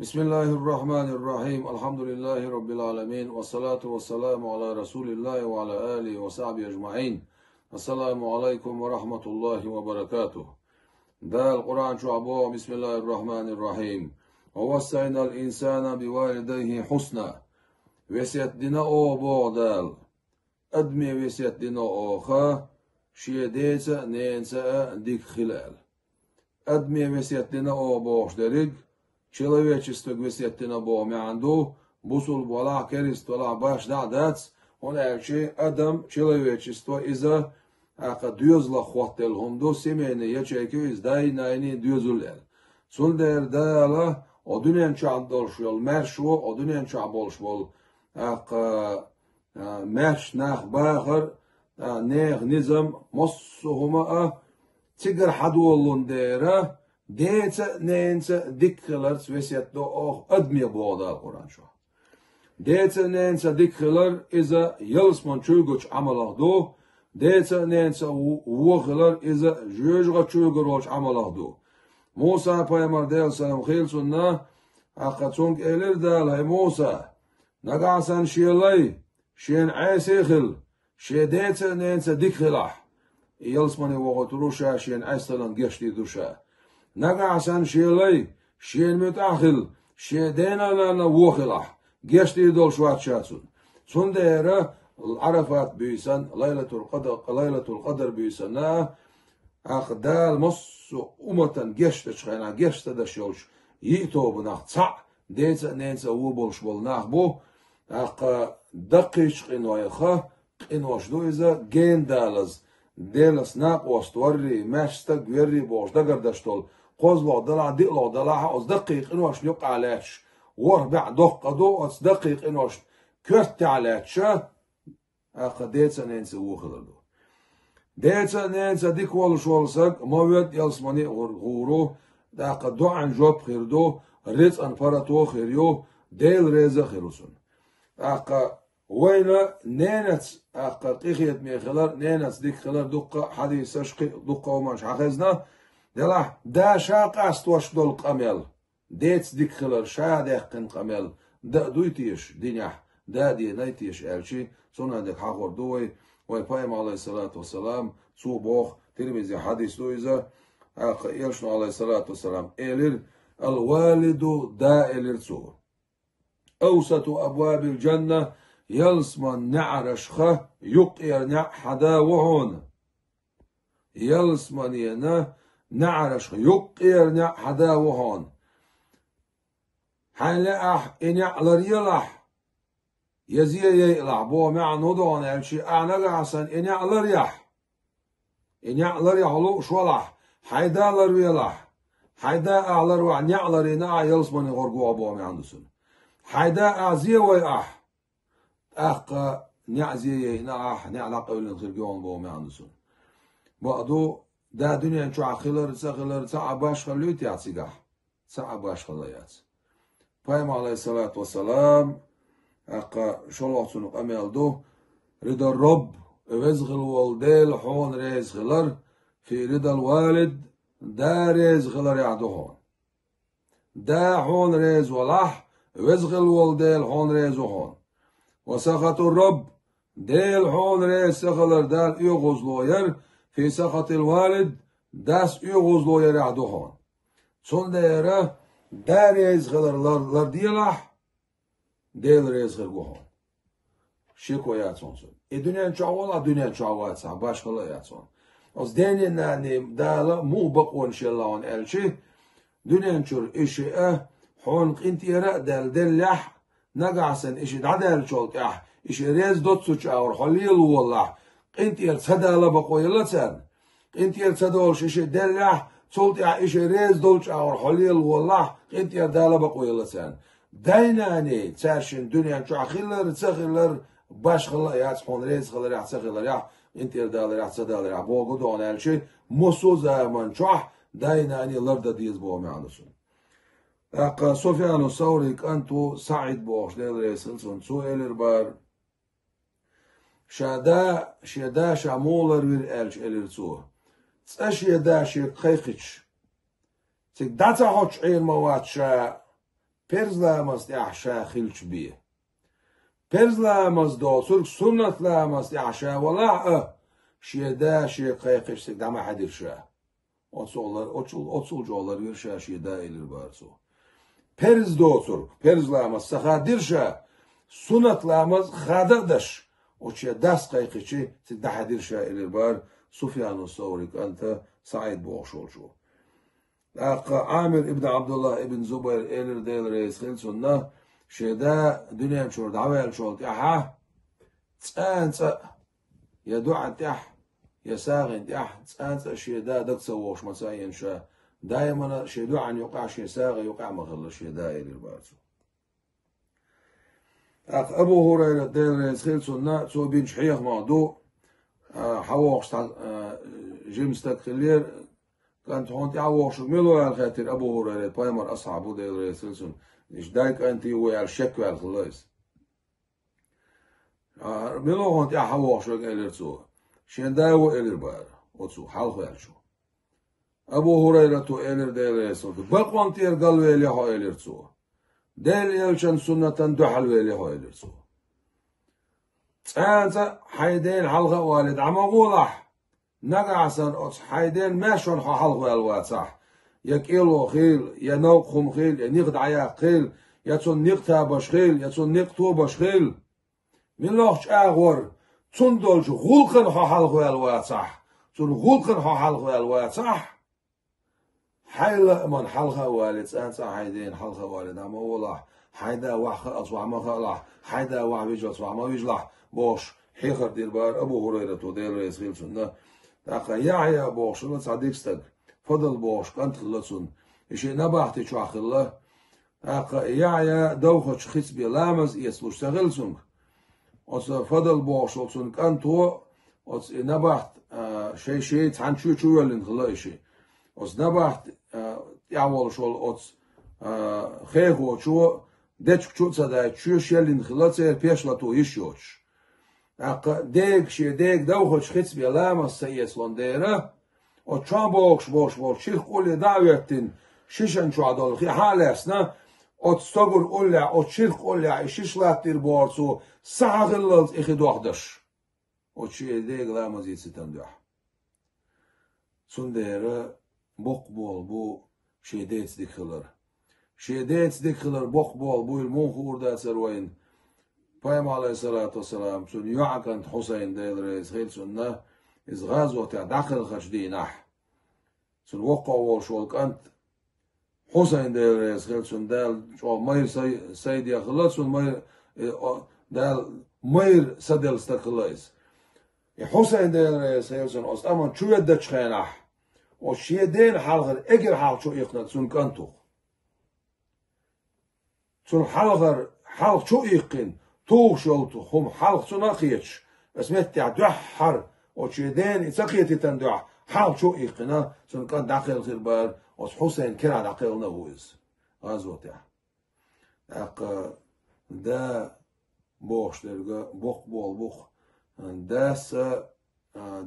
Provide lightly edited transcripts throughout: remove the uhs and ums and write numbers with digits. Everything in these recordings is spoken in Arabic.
بسم الله الرحمن الرحيم الحمد لله رب العالمين والصلاة والسلام على رسول الله وعلى آله وصحبه أجمعين. السلام عليكم ورحمة الله وبركاته. ده القرآن شعبه. بسم الله الرحمن الرحيم. ووصينا الإنسان بوالديه حسنا. وسيت دينا أو بودال أدمي وسيت دينا أوخا شيديتا نينسا ديك خلال أدمي وسيت دينا أو بوش دريق человечество гвесетти на Бомянду, бусул бола керист тола баш да дац, он элчи адам человечество из-за дюзла хвател хунду семейный ячейки из дай найни дюзулел. Сундер дала одунен чандолшул мершво одунен чаболшвол мерш нах бахар нех низам моссухума тигр хадуолун дера ديتا نينتا ديكلر سويسيت دو أو أدمي بوضع القرآن شو ديتا نينتا ديكلر إذا يلسمن شوغوش عمله دو ديتا نينتا وغلر إذا جوجغا شوغروش عمله دو موسى بايمار ديال سلام خيل سنة أقاتونك إلير دال هاي موسى نقعسان شيالي شين عيسيخل شي ديتا نينتا ديكلح يلسمن وغتروشا شين عيسلن قشتي دوشا نقعسان شيلي شين متأخل شيدينا لنا وخلح جشتي دول شوات شاتسون سنديرة العرفات بيسان ليلة القدر بيسان أخدال مص أمتن جشت شخينا جشت دشولش يتو بناخ تصع ديتا نينسا وبولش بولناخ بو دقيش قنويخا قنوش دو إذا جين دالز ديلس ناق وستوري ماشتا غيري بوش دقردشتول قوزلو دلع دقلو دلع أص دقيق إنوش نيق علاش وربع دقة دو أص دقيق إنوش كرت علاش ديتا نينسا وخلدو ديتا نينسا ديك والش والسق مويد يلسماني غورو داق دو عن جوب خيردو ريت أن فرطو خيريو ديل ريزا خيروسون وين نينت قيخيت ميخلر نينت ديك خلر دقة حديث شقي دقة وماش حخزنا دلا دا شاق استوش دول قمل ديت ديك خلر شا ديقن قمل دا دويتيش دينيح دا دي نيتيش الشي سنة ديك حقور دوي ويبايم عليه الصلاة والسلام سو بوخ ترمزي حديث دويزا يلشنو عليه الصلاة والسلام إلير الوالد دا إلير سو أوسط أبواب الجنة يلسمن نعرشخه يقير نع حدا وهون يلسمن ينا نعرشخه يقير نع حدا وهون حيلا أح إنع لريلح يزي يلح بو مع نودون الشي أعنق عسن إنع لريح إنع لريح لو شولح حيدا لريلح حيدا أعلر وعنع لرينا يلسمن يغرقوا بو مع نسن حيدا أعزي ويأح نعزي نعح نعلق أولين خلقون بو ما عندسون بعدو دا دنيا نشو عخلر تعباش خلوت يعصيقح تعباش خليات فايم عليه الصلاة والسلام شلوح سنق أميال دو رضا الرب وزغ الوالديل حون ريز خلر في رضا الوالد دا ريز خلر يعدوهون دا حون ريز ولح وزغ الوالديل حون ريز وحون وسخط الرب ديل حون ريس سخلر دال يغزلوير في سخط الوالد داس يغزلوير عدوهون سون ديرا دا ريس خلر لرديلح ديل ريس خلقوهون شيكو ياتسون سون الدنيا نشعوال الدنيا نشعوال سان باش خلا ياتسون از ديني ناني دالا مو بقون شلون الشي دنيا نشور اشي حون قنتيرا دال دلح نقعسن إيش دعدل شولك إيش ريز دوت سوتش أور خليل والله أنت يرتدى لبقوا يلتن أنت يرتدى إيش دلع صوت إيش ريز دوتش أور خليل والله أنت يرتدى لبقوا يلتن ديناني تاشين دنيا شو خلر تخلر باش خلا يعصفون ريز خلر يعصخلر يع أنت يرتدى يرتدى يع بوجو دون الشيء مسوز من شو ديناني لرد ديز بو معنسون سفيان الثوري أنتو سعيد بوش ديل ريسلسون سؤال البار شدا شامولر وير ألش إلرسو تأش يدا شيء خيخش تك داتا هوش عين مواتشا Perzlamaz yahşa khilch bi. Perzlamaz dosurk sunnatlamaz yahşa wala şiyada şiy qayqıştık dama hadir şa. Otsulcular yürşa şiyada elir barsu. Perz dosurk, perzlamaz sahadir şa. Sunnatlamaz khadadaş. Oçya das qayqıçı da hadir şa elir bar. Sufyan Savrik anta Said boğuşolcu. Amir ibn Abdullah ibn Zubayr elir deyil reis khilsunna şeyda dünya çor davel çol ya tsansa ya duat ya ya sagin ya tsansa şeyda daksa woş masayen şa daima şeydu an yuqa şey sagi yuqa maghalla şeyda elir barsu. Abu Hurayra deyil reis khilsunna so bin şhiyah ma'du حوقش جيمس تكلير كانت هون تعوقش ميلو على خاطر أبو هريرة بايمر أصحابه ده الرسول إيش دايك أنت ويا الشك ويا الخلاص ميلو هون تعوقش إليرتو شين دايو إلير بار وتسو حلف يالشو أبو هريرة تو إلير ده الرسول بقوان تير قالوا إلي هو إليرتو ده يلشان سنة دحل إلي هو إليرتو تانسا حيدين حلقة والد عمغولح نقعسن أص حيدين ماشون حلقة الواتح يكيلو خيل ينوقهم خيل ينقد عياق خيل يتون نقتا باش خيل يتون نقتو باش خيل من لوحش أغور تندولج غلقن حلقة الواتح تون غلقن حلقة الواتح حيلا من حلقة والد تانسا حيدين حلقة والد عمغولح حيدا وحخ أصوع مخالح حيدا وحبيج أصوع مبيجلح boş hekar dir bar Abu Hurayra to der resgil sunna taqa ya boş lat sadikstag fadal boş kant khlatsun işe nabahti chu akhilla taqa ya dawkh khis bi lamaz yeslush tagelsun os fadal boş olsun kanto os nabaht şey tanchu chuwelin khla işe os nabaht yawol shol os khego chu dechk chu sada chu shelin khlatse peshlato ishyoch ديك شي ديك دوخش خيتس بيلام السيس لونديرا او تشان boş شيخ قولي دعوتين شيشن شو عدول خي حالسنا او تستغر قولي او شيخ قولي شيشلاتير بورسو ساغلل اخي دوخدش او شي ديك لامز يتسن دوح سونديرا بوق بول بو شي ديتس ديكلر بوق بول بو المنخور دا سروين Peygamber aleyhissalatu vesselam sun yu'akant Husayn deyil reis khil sunna iz ghazwat dakhil khashdinah sun waqa wa shulkant Husayn deyil reis khil sun dal o mayr sayd yakhlat sun mayr dal mayr sadel stakhlais Husayn deyil reis khil sun ostaman chuedda chkhanah o shieden halgar eger hal chu iqnat sun kantu sun halgar hal chu iqin توغ شولتو هم حلق سناقيتش اسمت دحر وشيدين اتسقيتي تندع حلق شو ايقنا سن كان داخل خربار وس حسين كرا داخلنا هوز غازوتها اق دا بوش درجة بوق بول بوق داس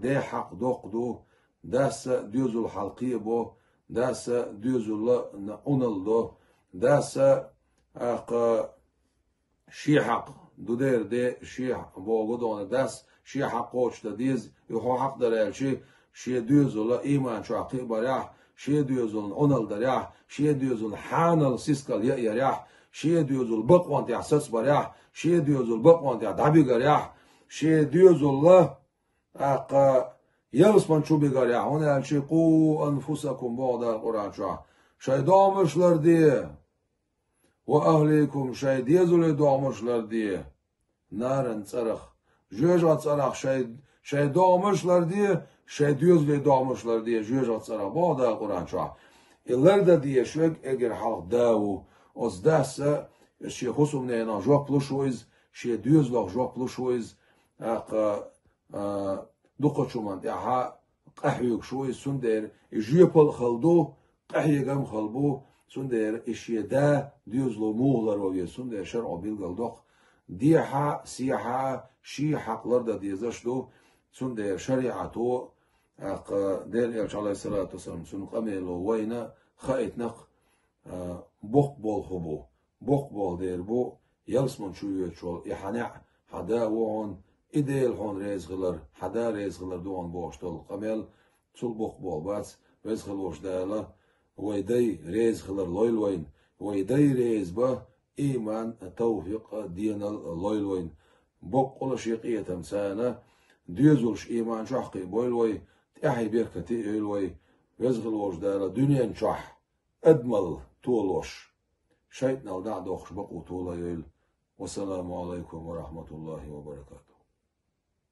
دي حق دوق دو داس ديوزو الحلقية بو داس ديوزو اونل دو داس اق شي حق دودير دي شي بوغدون داس شي حقوش دديز يخو حق درالشي شي ديوزولا ايمان شو عقي بريح شي ديوزول اونل دريح شي ديوزول حانل سيسكال يريح شي ديوزول بقوانت يحسس بريح شي ديوزول بقوانت يدعبي غريح شي ديوزول اق يلسمان شو بيغريح هنا شي قو انفسكم بعد القران شي دامشلر دي وأهليكم شاي ديزول دوامشلر دي نارن صرخ جوجا صرخ شاي دوامشلر دي شاي ديزول دوامشلر دي جوجا صرخ بعد القرآن شو إلردا دي شوك إجر حلق داو أز داس شي خصوم نينا جو بلوشويز شي ديزول جو بلوشويز أق دوقشومان يا قحيوك شويز سندر يجيبل خلدو قحيجم خلبو سندر إشيدا ديوزلو موغلر ويا سندر شرع بالقلدق ديحا سيحا شي حقلر دا ديزاشدو سندر شريعتو دير يرش عليه الصلاة والسلام سن قميلو وينا خايت نق بوق بول خبو بوق بول دير بو يلسمن شو يتشول يحنع حدا وون إديل هون ريزغلر حدا ريزغلر دوان بوشتول قمل تول بوق بول بس ريزغل وش دالا ويدي ريزغلر لويلوين ويدي ريز با إيمان توفيق دين اللويلوين بوق ولا شيقية تمسانة ديزولش إيمان شحقي بويلوي تأحي بيركة تيلوي ريزغل وش دالا دنيا شح أدمل طولوش شيطنا الدعدوخش بقو طولا يل والسلام عليكم ورحمة الله وبركاته.